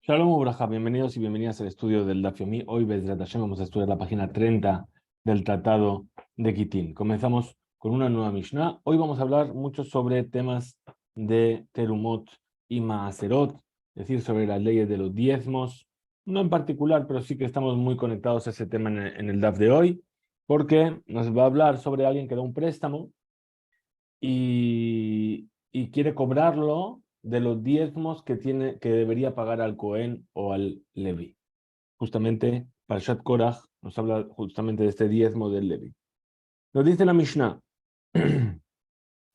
Shalom Ubraja, bienvenidos y bienvenidas al estudio del Daf Yomi. Hoy, Bezrat Hashem, vamos a estudiar la página 30 del Tratado de Kitín. Comenzamos con una nueva Mishnah. Hoy vamos a hablar mucho sobre temas de Terumot y Maaserot, es decir, sobre las leyes de los diezmos. No en particular, pero sí que estamos muy conectados a ese tema en el Daf de hoy, porque nos va a hablar sobre alguien que da un préstamo y quiere cobrarlo de los diezmos que debería pagar al Cohen o al Levi. Justamente, Parshat Korach nos habla justamente de este diezmo del Levi. Nos dice la Mishnah,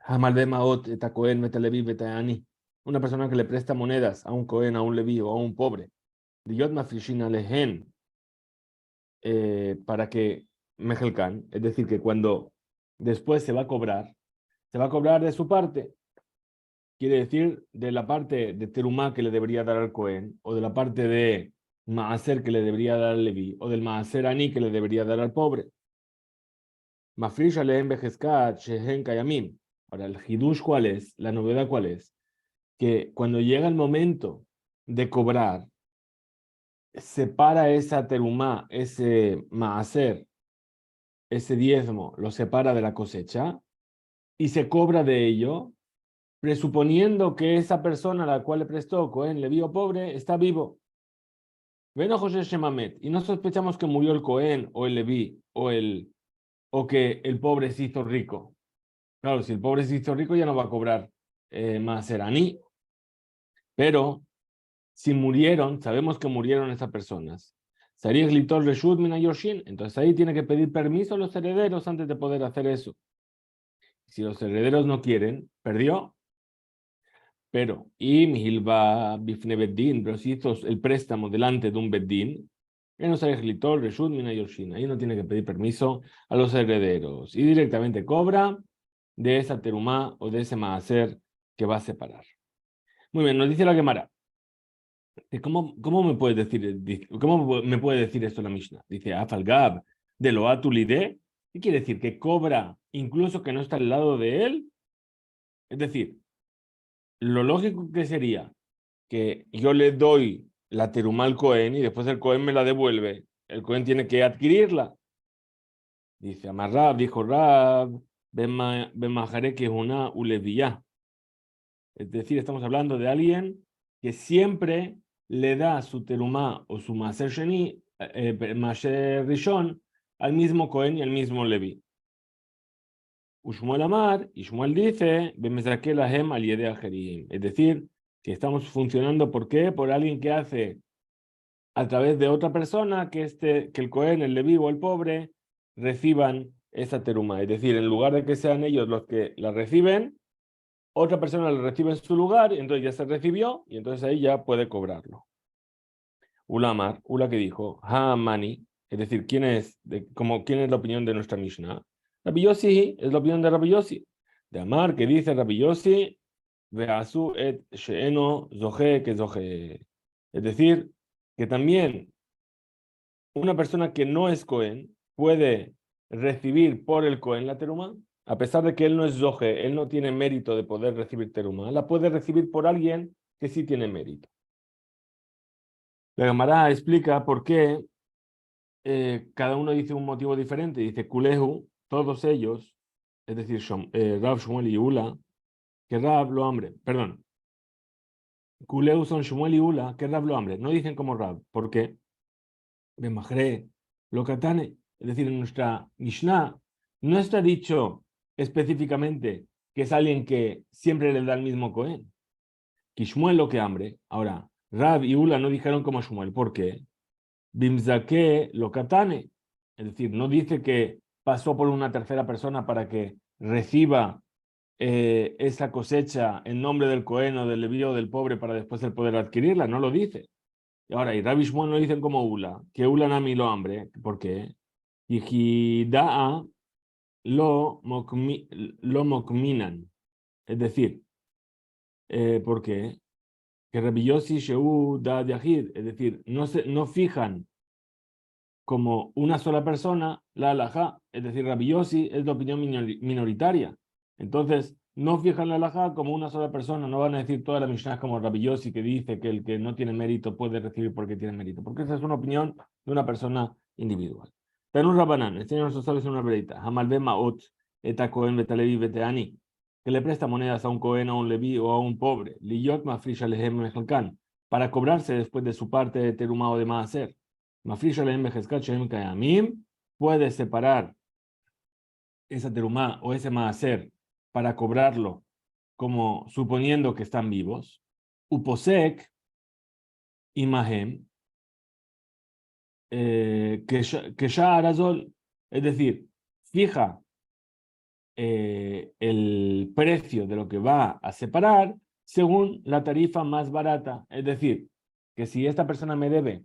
Hamal Maot et Cohen et Levi betayani. Una persona que le presta monedas a un Cohen, a un Levi o a un pobre, Diot mafrishin alehen, para que Mejelkan, es decir, que cuando después se va a cobrar de su parte. Quiere decir de la parte de Terumá que le debería dar al Cohen, o de la parte de Maaser que le debería dar al Leví, o del Maaser Ani que le debería dar al pobre. Mafrish Aleem Bejezkat Shehen Kayamim. Ahora, el Hidush, ¿cuál es? La novedad, ¿cuál es? Que cuando llega el momento de cobrar, separa esa Terumá, ese Maaser, ese diezmo, lo separa de la cosecha y se cobra de ello, presuponiendo que esa persona a la cual le prestó, Cohen, Leví o pobre, está vivo. Veno José Shemamet, y no sospechamos que murió el Cohen o el Leví o que el pobre se hizo rico. Claro, si el pobre se hizo rico ya no va a cobrar más seraní. Pero si murieron, sabemos que murieron esas personas. Sarías Litor Reshut Mina Yoshin, entonces ahí tiene que pedir permiso a los herederos antes de poder hacer eso. Si los herederos no quieren, perdió. Pero, y Mihilba Bifne Beddin, pero si hizo el préstamo delante de un Beddin, ahí no tiene que pedir permiso a los herederos y directamente cobra de esa terumá o de ese maaser que va a separar. Muy bien, nos dice la Gemara. ¿Cómo me puede decir esto la Mishnah? Dice, Afalgab de lo atulide. ¿Qué quiere decir? ¿Que cobra incluso que no está al lado de él? Es decir, lo lógico que sería que yo le doy la teruma al Cohen y después el Cohen me la devuelve. El Cohen tiene que adquirirla. Dice Amarrab, dijo Rab, Bemajare que es una ulevía. Es decir, estamos hablando de alguien que siempre le da su terumá o su maser sheni, maser rishon, al mismo Cohen y al mismo Levi. Ushmuel Amar, y Shmuel dice, Bemezakelahem al yede ajerim. Es decir, que estamos funcionando, ¿por qué? Por alguien que hace a través de otra persona que el Cohen, el Leví o el pobre reciban esa teruma. Es decir, en lugar de que sean ellos los que la reciben, otra persona la recibe en su lugar, y entonces ya se recibió, y entonces ahí ya puede cobrarlo. Ulamar, Ula que dijo, Ha-Mani, es decir, ¿quién es la opinión de nuestra Mishnah? Rabbi Yossi es la opinión de Rabbi Yossi. De Amar, que dice Rabbi Yossi, Veasu et sheeno zohe que zohe. Es decir, que también una persona que no es Cohen puede recibir por el Cohen la teruma, a pesar de que él no es zohe, él no tiene mérito de poder recibir teruma, la puede recibir por alguien que sí tiene mérito. La Gemara explica por qué cada uno dice un motivo diferente. Dice Kulehu, todos ellos, es decir, Rav, Shmuel y Ula, que Rav lo hambre, perdón, Kulehu son Shmuel y Ula, que Rav lo hambre. No dicen como Rav, ¿por qué? Bemajre, lo katane, es decir, en nuestra Mishnah no está dicho específicamente que es alguien que siempre le da el mismo Cohen. Que Shmuel lo que hambre. Ahora, Rav y Ula no dijeron como Shmuel, ¿por qué? Bimzake lo katane, es decir, no dice que pasó por una tercera persona para que reciba esa cosecha en nombre del Cohen o del Leví o del pobre para después el poder adquirirla, no lo dice. Y ahora, y Rabbi Shmuel no dicen como Ula, que Ula nami lo hambre, ¿por qué? Y Hidaa lo mokminan, es decir, ¿por qué? Que Rabbi Yossi Sheu da Yahid, es decir, no fijan como una sola persona la halajá, es decir, Rabbi Yossi es de opinión minoritaria. Entonces, no fijan la halajá como una sola persona, no van a decir toda la Mishnah como Rabbi Yossi que dice que el que no tiene mérito puede recibir porque tiene mérito, porque esa es una opinión de una persona individual. Tanur Rabanán, enseña a nuestros sabios una verita, Hamalbe Maot, Eta Cohen Betalevi Beteani, que le presta monedas a un Cohen, a un Leví o a un pobre, Liyot Mafrisha Lehem Mejelkan, para cobrarse después de su parte de teruma o de maaser. Mafrisha Lehem Mejezkat Shem Kayamim, puede separar esa terumá o ese maaser para cobrarlo como suponiendo que están vivos. Uposek imagen que ya arazol, es decir, fija el precio de lo que va a separar según la tarifa más barata. Es decir, que si esta persona me debe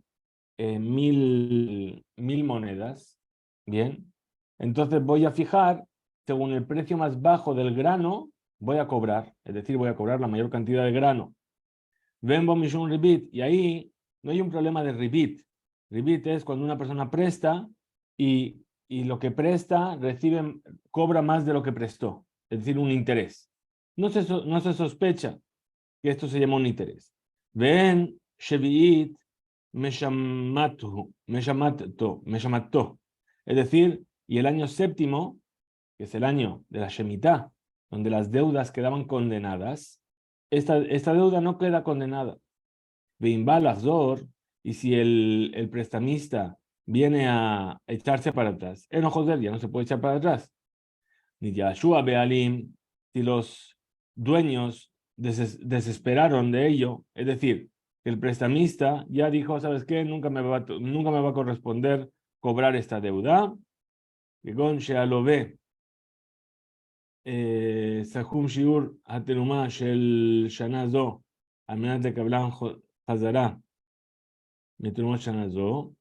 1000 monedas, bien, entonces voy a fijar según el precio más bajo del grano, voy a cobrar, es decir, voy a cobrar la mayor cantidad de grano. Vengo un ribit, y ahí no hay un problema de ribit. Ribit es cuando una persona presta y lo que presta cobra más de lo que prestó, es decir, un interés. No se sospecha que esto se llama un interés. Ven, Shevi'it, Meshamato. Es decir, y el año séptimo, que es el año de la Shemitah, donde las deudas quedaban condenadas, esta deuda no queda condenada. Beimbal Azor, y si el prestamista viene a echarse para atrás, ojos de él ya no se puede echar para atrás. Ni Yashua Bealim, si los dueños desesperaron de ello, es decir, que el prestamista ya dijo, ¿sabes qué? Nunca me va a corresponder cobrar esta deuda. Gon Shealove, Sahum Shiur Haterumá Shel Shanazo, al menos de que hablan Hazara, Meterumá Shanazo.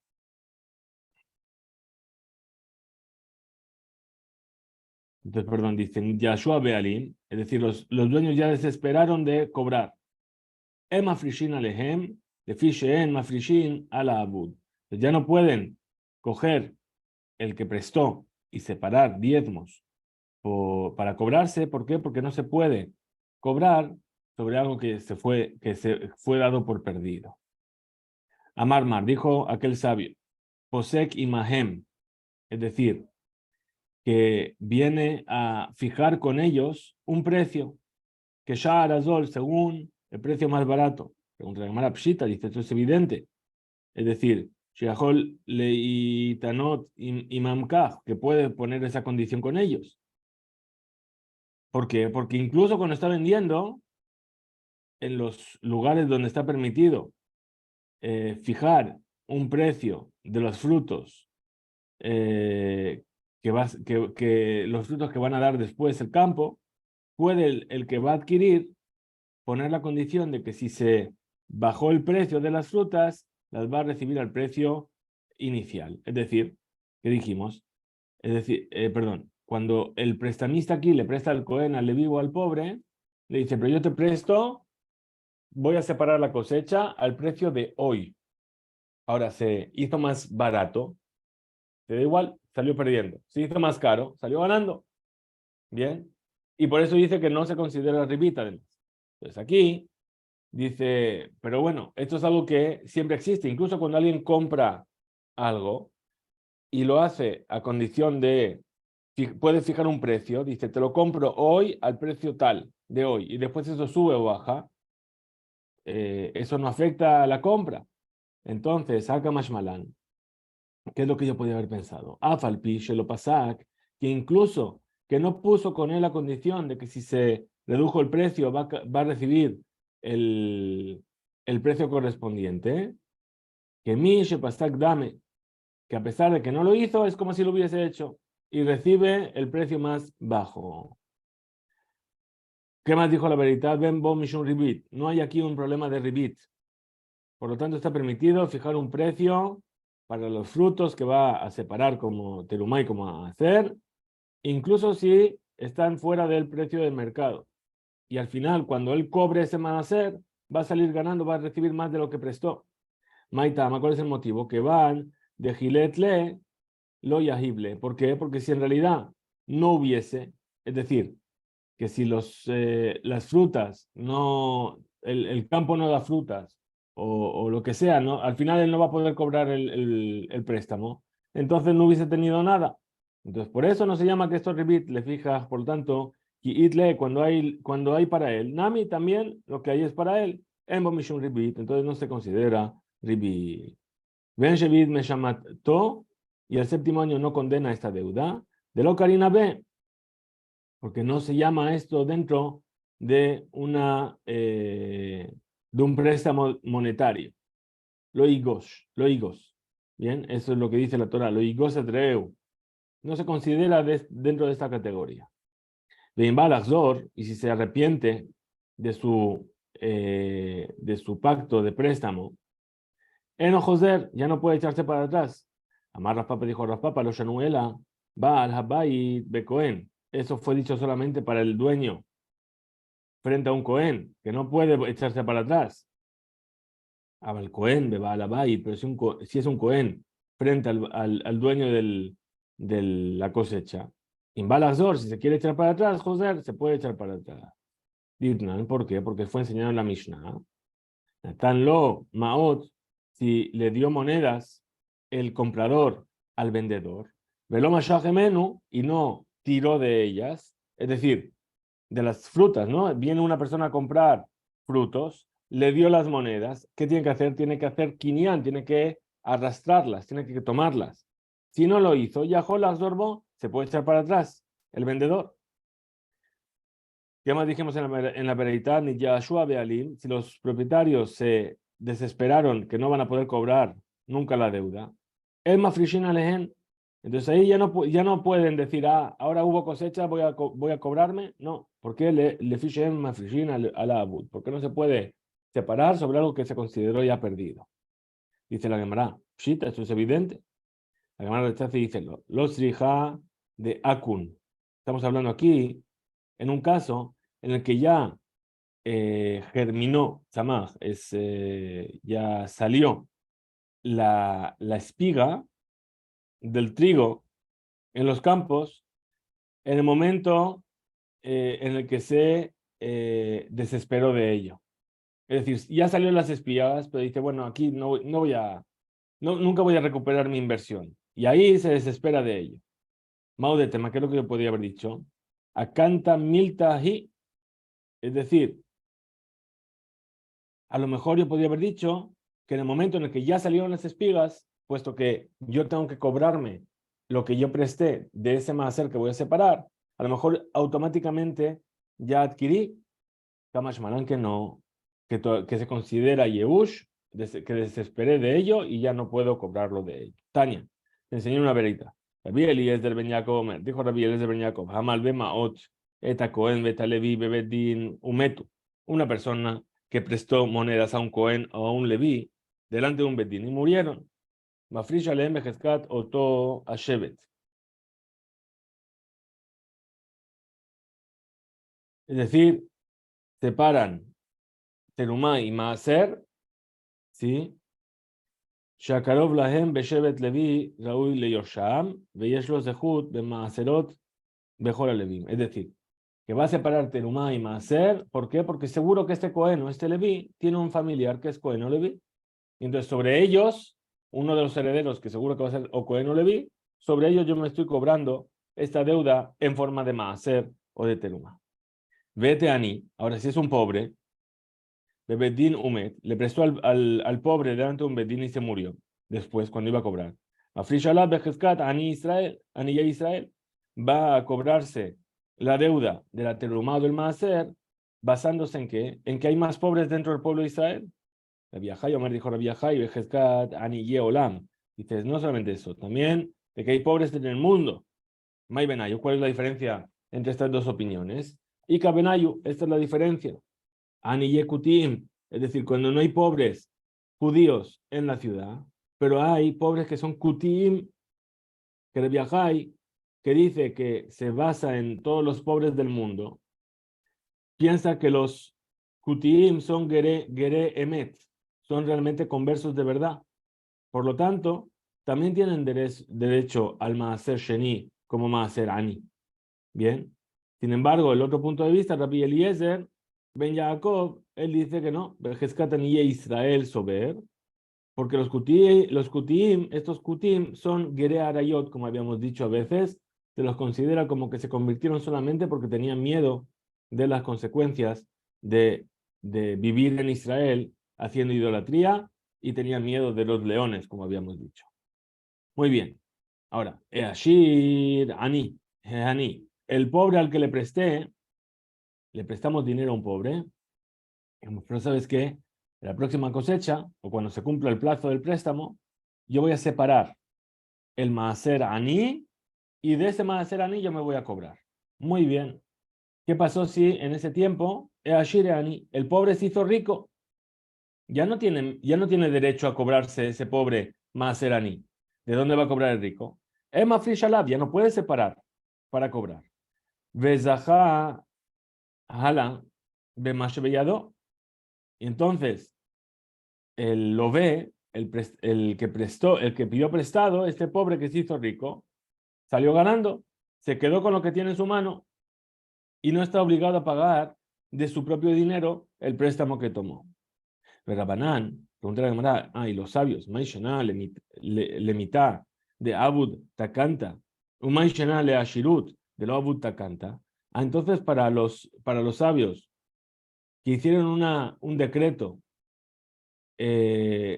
Entonces, perdón, dicen Yashua Bealim, es decir, los dueños ya desesperaron de cobrar. Mafrishin alehem, de Fisheen Mafrishin a la Abud. Ya no pueden coger el que prestó y separar diezmos para cobrarse. ¿Por qué? Porque no se puede cobrar sobre algo que se fue dado por perdido. Amarmar, dijo aquel sabio, Posek imahem, es decir, que viene a fijar con ellos un precio, que ya Arazol, según el precio más barato. Pregunta la Gemara Pshita, dice, esto es evidente. Es decir, Sheahol Leitanot Imamkaj, que puede poner esa condición con ellos. ¿Por qué? Porque incluso cuando está vendiendo, en los lugares donde está permitido fijar un precio de los frutos, que los frutos que van a dar después el campo, puede el que va a adquirir poner la condición de que si se bajó el precio de las frutas, las va a recibir al precio inicial. Es decir, ¿qué dijimos? Es decir, perdón, cuando el prestamista aquí le presta al Cohen, al Leví o al pobre, le dice, pero yo te presto, voy a separar la cosecha al precio de hoy. Ahora se hizo más barato, te da igual, salió perdiendo. Se hizo más caro, salió ganando. Bien. Y por eso dice que no se considera ribita además. Entonces aquí dice, pero bueno, esto es algo que siempre existe. Incluso cuando alguien compra algo y lo hace a condición de, puede fijar un precio, dice, te lo compro hoy al precio tal de hoy, y después eso sube o baja, eso no afecta a la compra. Entonces, saca Mashmalan, ¿qué es lo que yo podía haber pensado? Afalpi, Shelo Pasak, que incluso que no puso con él la condición de que si se redujo el precio va a recibir el precio correspondiente, que mi Shepasak Dame, que a pesar de que no lo hizo, es como si lo hubiese hecho y recibe el precio más bajo. ¿Qué más dijo la verdad? Ben Bo Mishun Ribit. No hay aquí un problema de Ribit. Por lo tanto, está permitido fijar un precio para los frutos que va a separar como terumá y como hacer, incluso si están fuera del precio del mercado. Y al final, cuando él cobre ese maaser, va a salir ganando, va a recibir más de lo que prestó. Maitama, ¿cuál es el motivo? Que van de Giletle lo yahible. ¿Por qué? Porque si en realidad no hubiese, es decir, que si las frutas, el campo no da frutas, o lo que sea, ¿no? Al final él no va a poder cobrar el préstamo, entonces no hubiese tenido nada. Entonces, por eso no se llama que esto es ribit, le fijas, por lo tanto, y itle, cuando hay para él, nami también, lo que hay es para él, embo mishum ribit, entonces no se considera ribit. Ven Shevit me to, y el séptimo año no condena esta deuda, de lo Karina B, porque no se llama esto dentro de un préstamo monetario. Lo higos. Bien, eso es lo que dice la Torah. Lo higos etreu. No se considera dentro de esta categoría. Y si se arrepiente de su pacto de préstamo, Joser ya no puede echarse para atrás. Amar Raspapa dijo Raspapa, lo Shanuela, va al Habai Becoen. Eso fue dicho solamente para el dueño frente a un Cohen, que no puede echarse para atrás. Ahora el Cohen va al Habai, pero si es un Cohen frente al dueño de la cosecha. Imbalazor, si se quiere echar para atrás, Joser, se puede echar para atrás. Ditnan, ¿por qué? Porque fue enseñado en la Mishnah. Tan lo Maot, si le dio monedas el comprador al vendedor, veló menú y no tiró de ellas, es decir, de las frutas, ¿no? Viene una persona a comprar frutos, le dio las monedas, ¿qué tiene que hacer? Tiene que hacer quinián, tiene que arrastrarlas, tiene que tomarlas. Si no lo hizo, Yahó las absorbó, se puede echar para atrás el vendedor. Ya más dijimos en la veredad, ni Yahshua Bealim, si los propietarios se desesperaron que no van a poder cobrar nunca la deuda, el Mafrishin Alehen, entonces ahí ya no pueden decir, ahora hubo cosecha, voy a cobrarme. No, porque le fichen Mafrishin al Abud, porque no se puede separar sobre algo que se consideró ya perdido. Dice la Gemara, Pshita, esto es evidente. La Gemara rechaza y dice, los rija de Akun. Estamos hablando aquí en un caso en el que ya germinó, ya salió la espiga del trigo en los campos en el momento en el que se desesperó de ello. Es decir, ya salió las espigas, pero dice, bueno, aquí nunca voy a recuperar mi inversión. Y ahí se desespera de ello. Mau de tema, ¿qué es lo que yo podría haber dicho? Acanta miltahi, es decir, a lo mejor yo podría haber dicho que en el momento en el que ya salieron las espigas, puesto que yo tengo que cobrarme lo que yo presté de ese maaser que voy a separar, a lo mejor automáticamente ya adquirí Kamash Malan que no, que se considera Yehush, que desesperé de ello y ya no puedo cobrarlo de ello. Tania, te enseñé una verita. Rabbi Eliezer ben Yaakov, dijo Rabbi Eliezer ben Yaakov, Hamal Bemaot, Eta Cohen, Beta Levi, Bebedin, Umetu. Una persona que prestó monedas a un Cohen o a un Leví delante de un Bedín y murieron. Mafrish Alem Bejezkat Oto Ashebet. Es decir, separan Terumá y Maaser, ¿sí? שהקרוב להם בשבט לוי ראוי ליושעם, ויש לו זכות במעשרות בכל הלווים. Es decir, que va a separar Terumá y Maaser, ¿por qué? Porque seguro que este Cohen o este Leví tiene un familiar que es Cohen o Leví. Y entonces sobre ellos, uno de los herederos que seguro que va a ser o Cohen o Leví, sobre ellos yo me estoy cobrando esta deuda en forma de Maaser o de Terumá. Vete a Ani, ahora si es un pobre, Bedín Umet, le prestó al pobre delante de un Bedín y se murió. Después, cuando iba a cobrar. Afrishalá Bejezkat, Ani Israel, va a cobrarse la deuda de la Terumá del Maaser, basándose en qué? En que hay más pobres dentro del pueblo de Israel. Rabbi Yahai, Omar dijo Rabbi Yahai, Bejezkat, Ani Yeolam. Dices, no solamente eso, también de que hay pobres en el mundo. May Benayu, ¿cuál es la diferencia entre estas dos opiniones? Y Benayu, esta es la diferencia. Ani Yekutim, es decir, cuando no hay pobres judíos en la ciudad, pero hay pobres que son Kutim, que Rabbi Yahai, que dice que se basa en todos los pobres del mundo, piensa que los Kutim son Gere Emet, son realmente conversos de verdad. Por lo tanto, también tienen derecho al Maaser Sheni como Maaser Ani. Bien, Sin embargo, el otro punto de vista, Rabbi Eliezer Ben Yaakov, él dice que no, Israel Sober, porque los Kutiim, estos Kutim son Gerei Arayot, como habíamos dicho a veces, se los considera como que se convirtieron solamente porque tenían miedo de las consecuencias de vivir en Israel haciendo idolatría y tenían miedo de los leones, como habíamos dicho. Muy bien. Ahora, Eashir, Ani, el pobre al que le prestamos dinero a un pobre, pero ¿sabes qué? En la próxima cosecha, o cuando se cumpla el plazo del préstamo, yo voy a separar el maaser Ani y de ese maaser Ani yo me voy a cobrar. Muy bien. ¿Qué pasó si en ese tiempo Eashir Ani, el pobre se hizo rico? Ya no tiene derecho a cobrarse ese pobre maaser Ani. ¿De dónde va a cobrar el rico? Emma Frishalab ya no puede separar para cobrar. Vezajá Hala Bemashbeyado. Y entonces lo ve, el que pidió prestado, este pobre que se hizo rico, salió ganando, se quedó con lo que tiene en su mano y no está obligado a pagar de su propio dinero el préstamo que tomó. Pero Rabanán, pregunta la Gemara, y los sabios, Maishana le mitad de Abud Takanta, un Maishana le Ashirut de lo Abud Takanta. Entonces para los sabios que hicieron un decreto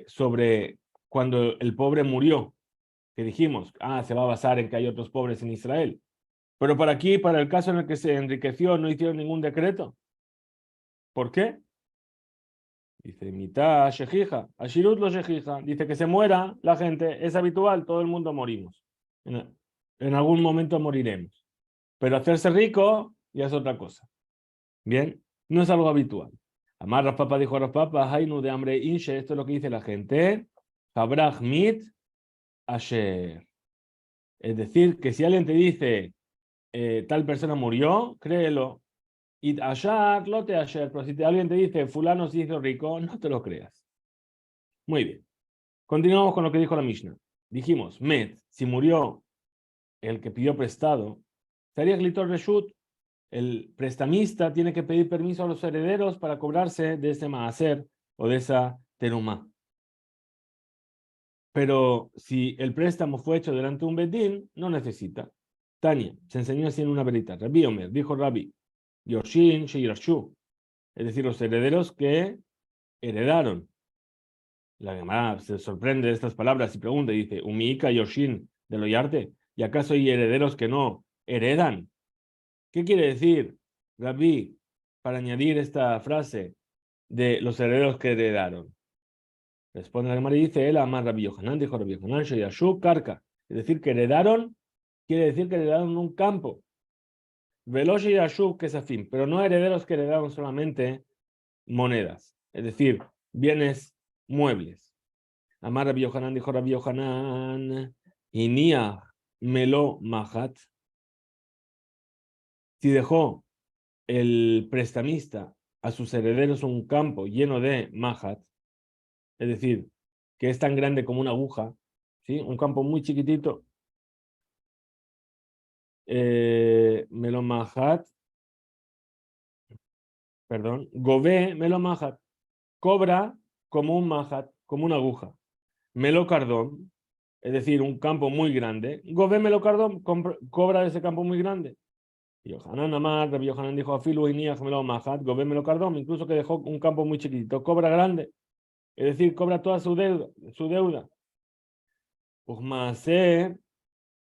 sobre cuando el pobre murió, que dijimos, se va a basar en que hay otros pobres en Israel. Pero para aquí, para el caso en el que se enriqueció, no hicieron ningún decreto. ¿Por qué? Dice, mitad shejija, ashirut lo shejija. Dice que se muera la gente, es habitual, todo el mundo morimos. En algún momento moriremos. Pero hacerse rico ya es otra cosa. Bien, no es algo habitual. Amar Raspapa dijo a Raspapa, Hainu de hambre inche, esto es lo que dice la gente. Habrach mit asher. Es decir, que si alguien te dice tal persona murió, créelo. Y ashar, lo te asher. Pero si alguien te dice fulano se hizo rico, no te lo creas. Muy bien. Continuamos con lo que dijo la Mishnah. Dijimos, met, si murió el que pidió prestado, sería glitor reshut. El prestamista tiene que pedir permiso a los herederos para cobrarse de ese maaser o de esa terumá. Pero si el préstamo fue hecho delante de un bedín, no necesita. Tania, se enseñó así en una verita. Rabbi Omer, dijo Rabbi, Yoshin Sheirashu, es decir, los herederos que heredaron. La Gemara se sorprende de estas palabras y pregunta, dice, Umiika Yoshin de Loyarte, ¿y acaso hay herederos que no heredan? ¿Qué quiere decir, Rabbi, para añadir esta frase de los herederos que heredaron? Responde la Gemara y dice, él amar Rabbi Yohanan, dijo Rabbi Yohanan, Sheyashu Karka. Es decir, que heredaron, quiere decir que heredaron un campo. Veloz Sheyashu Kesafim, pero no herederos que heredaron solamente monedas, es decir, bienes muebles. Amar Rabbi Yohanan, dijo Rabbi Yohanan, Inia Melo Mahat. Si dejó el prestamista a sus herederos un campo lleno de Mahat, es decir, que es tan grande como una aguja, ¿sí? Un campo muy chiquitito. Melo Mahat, perdón, Gové Melo Mahat, cobra como un Mahat, como una aguja. Melo Cardón, es decir, un campo muy grande. Gové Melo Cardón, cobra de ese campo muy grande. Yohanan Amar, Rabbi Yohanan dijo, Afilu Iniach Melo Mahat, Gové Melo Cardón, incluso que dejó un campo muy chiquitito, cobra grande. Es decir, cobra toda su deuda. Ujmaase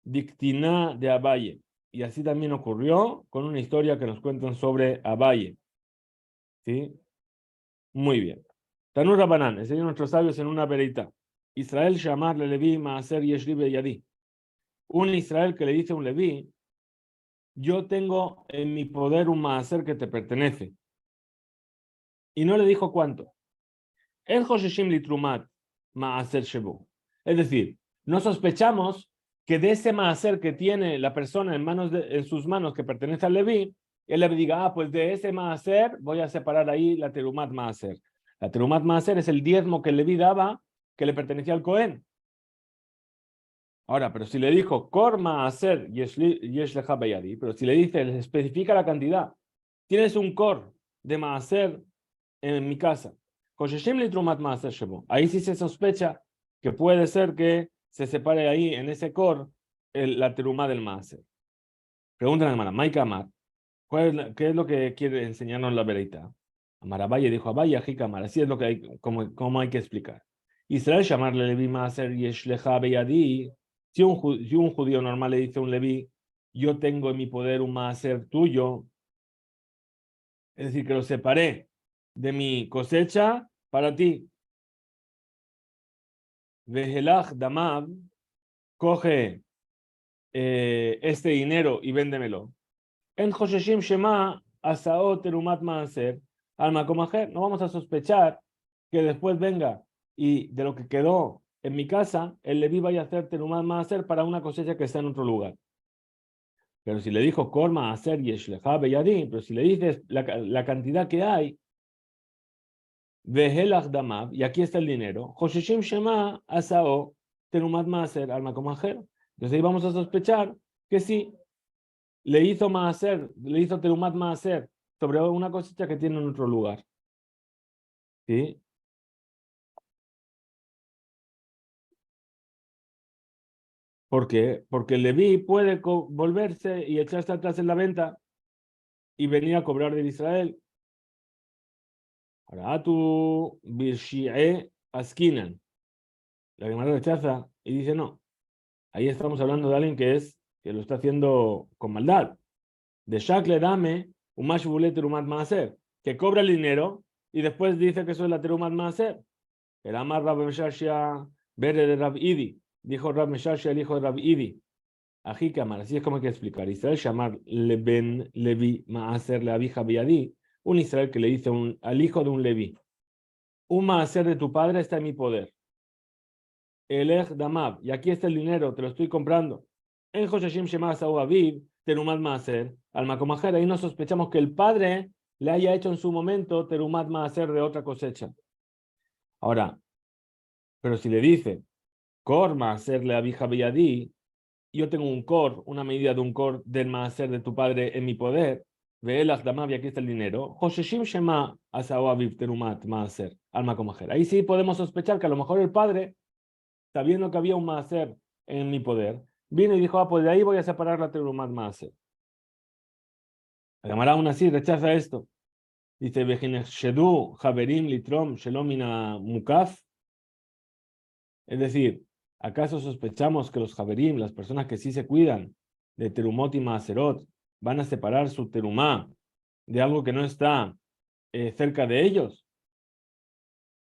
Dictina de Abaye. Y así también ocurrió con una historia que nos cuentan sobre Abaye. ¿Sí? Muy bien. Tanur Rabanán, enseñó a nuestros sabios en una verita. Israel llamar le Levi Maaser Yeshri Yadi. Un Israel que le dice a un Leví, yo tengo en mi poder un Maaser que te pertenece. Y no le dijo cuánto. El Hosheshim Litrumat Maaser Shebu. Es decir, no sospechamos que de ese maaser que tiene la persona en sus manos que pertenece al Leví, él le diga, pues de ese maaser voy a separar ahí la terumat maaser. La terumat maaser es el diezmo que el Leví daba que le pertenecía al Cohen. Ahora, pero si le dijo, Korma hacer yesh lecha beyadi, pero si le dice, le especifica la cantidad, tienes un kor de maaser en mi casa, Kosheshim li trumat maaser shebo. Ahí sí se sospecha que puede ser que se separe ahí en ese kor la teruma del maaser. Pregunta a la hermana, Maika Amar, ¿qué es lo que quiere enseñarnos la veredita? Amar Abaye dijo, Abaye, Ajikamar, así es lo que hay, como hay que explicar. Israel llamarle Levi Maaser Yesh Lecha Beyadi. Si un judío normal le dice a un Leví, yo tengo en mi poder un Maaser tuyo, es decir, que lo separé de mi cosecha para ti. Vehelach Damav, coge este dinero y véndemelo. En Josheshim Shema Asao Terumat Maaser al Makomajer. No vamos a sospechar que después venga y de lo que quedó en mi casa, el Leví vaya a hacer Terumat Maaser para una cosecha que está en otro lugar. Pero si le dijo Korma Aser Yeshlecha Beyadi, pero si le dices la cantidad que hay, Vehelach Damav, y aquí está el dinero, Josheshim Shema Asao Terumat Maaser al Makomajer. Entonces ahí vamos a sospechar que sí. Le hizo maaser, le hizo terumat maaser sobre una cosecha que tiene en otro lugar. ¿Sí? ¿Por qué? Porque el Leví puede volverse y echarse atrás en la venta y venir a cobrar de Israel. Ahora, tu Birshi'e Askinan. La Gemara rechaza y dice no. Ahí estamos hablando de alguien que lo está haciendo con maldad. De Shakle dame un mashbule terumat maaser, que cobra el dinero y después dice que eso es la terumat maaser. El Amar Rab Meshashia Bere de Rab Idi. Dijo Rab Meshashia, el hijo de Rab Idi. Ají Kamar, así es como hay que explicar. Israel llamar Leben Levi Maaser le abija Biadi. Un Israel que le dice al hijo de un Levi: un Maaser de tu padre está en mi poder. Elech Damab, y aquí está el dinero, te lo estoy comprando. En Joshashim Shema Sau Aviv, Terumat Maaser, al Makomajer. Ahí no sospechamos que el padre le haya hecho en su momento Terumat Maaser de otra cosecha. Ahora, pero si le dice Kor Maaser le abija Biadi, yo tengo un Kor, una medida de un Kor del Maaser de tu padre en mi poder. Ve el Damav, y aquí está el dinero. Josheshim Shema Asau Aviv Terumat Maaser, al Makomajer. Ahí sí podemos sospechar que a lo mejor el padre, sabiendo que había un Maaser en mi poder, vino y dijo, pues de ahí voy a separar la Terumat Maaser. La Gemara aún así rechaza esto. Dice, Shedu Haberim Litrom Shelomina Mukaf. Es decir, ¿acaso sospechamos que los Haberim, las personas que sí se cuidan de Terumot y Maaserot, van a separar su Terumá de algo que no está cerca de ellos?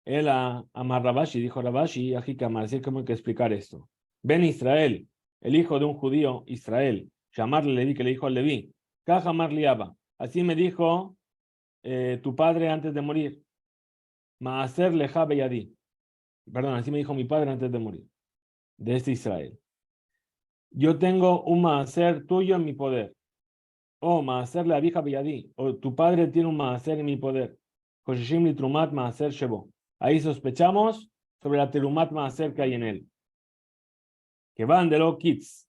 Él Amar Rabashi, dijo Rabashi, Ajikama, así como hay que explicar esto. Ven Israel, el hijo de un judío, Israel, llamarle Leví, que le dijo al Leví, Kajamar Liaba, así me dijo tu padre antes de morir, Maaser Leja Beyadi, perdón, así me dijo mi padre antes de morir, de este Israel. Yo tengo un maaser tuyo en mi poder. O maaser la vieja Beyadi. O tu padre tiene un maaser en mi poder. Koshishim li trumat maaser shebo. Ahí sospechamos sobre la terumat maaser que hay en él. Que van de lo kids.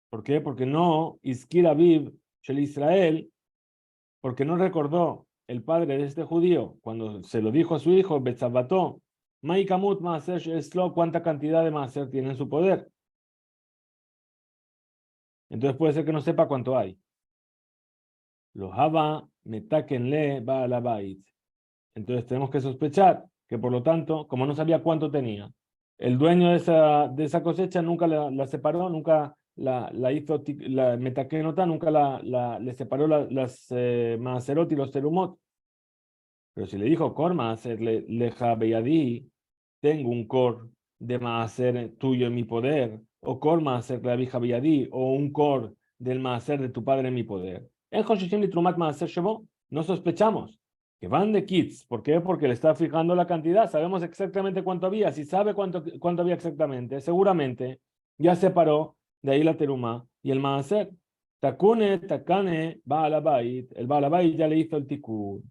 ¿Por qué? Porque no iskir aviv shel Israel, porque no recordó el padre de este judío cuando se lo dijo a su hijo Betzabató, Maikamut maaser shel cuánta cantidad de maaser tiene en su poder. Entonces puede ser que no sepa cuánto hay. Lo haba metakenle ba alabait. Entonces tenemos que sospechar que por lo tanto, como no sabía cuánto tenía, el dueño de esa cosecha nunca la separó, nunca la hizo, la metakenota, nunca le separó las maaserot y los terumot. Pero si le dijo kor maaser leja beyadi, tengo un kor de maaser tuyo en mi poder, o kor maaser la vija beyadi, o un kor del maaser de tu padre en mi poder. En Joshishim y Trumat Maaser Shebo, no sospechamos que van de kits. ¿Por qué? Porque le está fijando la cantidad. Sabemos exactamente cuánto había. Si sabe cuánto había exactamente, seguramente ya separó de ahí la teruma y el Maaser. Takune, Takane, Baalabait. El Baalabait ya le hizo el tikkun.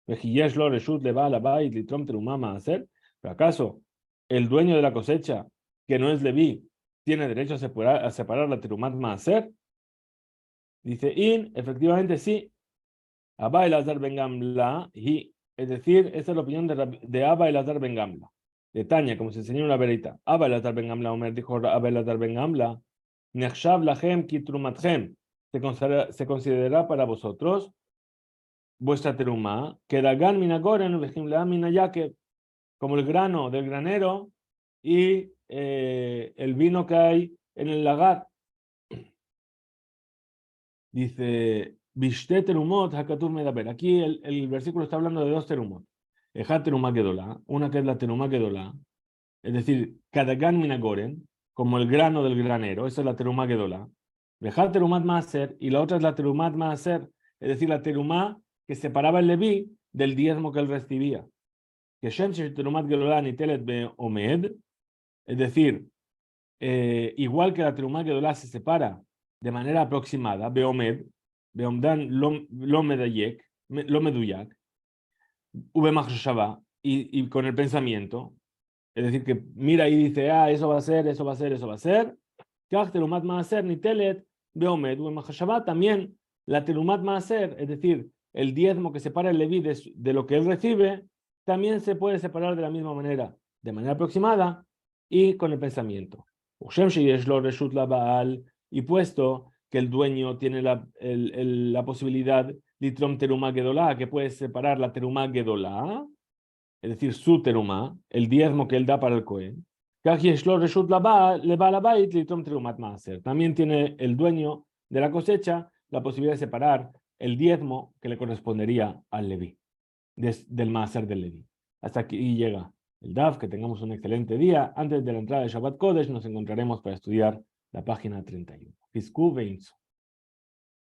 Vejiyesh lo reshut le Baalabait, litrom teruma Maaser. ¿Pero acaso el dueño de la cosecha, que no es Leví, tiene derecho a separar la terumat maaser. Dice In, efectivamente sí. Abba Elazar ben Gamla, y, es decir, esta es la opinión de Abba Elazar ben Gamla. De Tania, como se enseñó en la verita. Abba Elazar ben Gamla, Omer dijo Abba Elazar ben Gamla, Nechshav lachem ki trumatchem, se considerará para vosotros vuestra terumá, que dagan minagoren vejim la minayakev, como el grano del granero y el vino que hay en el lagar. Dice, Bishte terumot hakatuv medaber. Aquí el versículo está hablando de dos terumot. Ejat terumá gedolá, una que es la terumá gedolá, es decir, kadagan minagoren, como el grano del granero, esa es la terumá gedolá. Ejat terumat maaser, y la otra es la terumat maaser, es decir, la terumá que separaba el leví del diezmo que él recibía. Que Shem terumat gedolá nitelet be omed, es decir, igual que la terumá gedolá se separa de manera aproximada, beomed, beomdan lo medayek, lo meduyak, y con el pensamiento, es decir, que mira y dice, eso va a ser, eso va a ser, eso va a ser, kach terumat maaser nitelet beomed, también la terumat maaser, es decir, el diezmo que separa el leví de lo que él recibe, también se puede separar de la misma manera, de manera aproximada y con el pensamiento. Y puesto que el dueño tiene la posibilidad litrom terumá gedolá, que puede separar la terumá gedolá, es decir, su terumá, el diezmo que él da para el Cohen, también tiene el dueño de la cosecha la posibilidad de separar el diezmo que le correspondería al Leví, del Maaser del Leví. Hasta aquí llega el DAF, que tengamos un excelente día. Antes de la entrada de Shabbat Kodesh nos encontraremos para estudiar la página 31. Fisku Veinzu.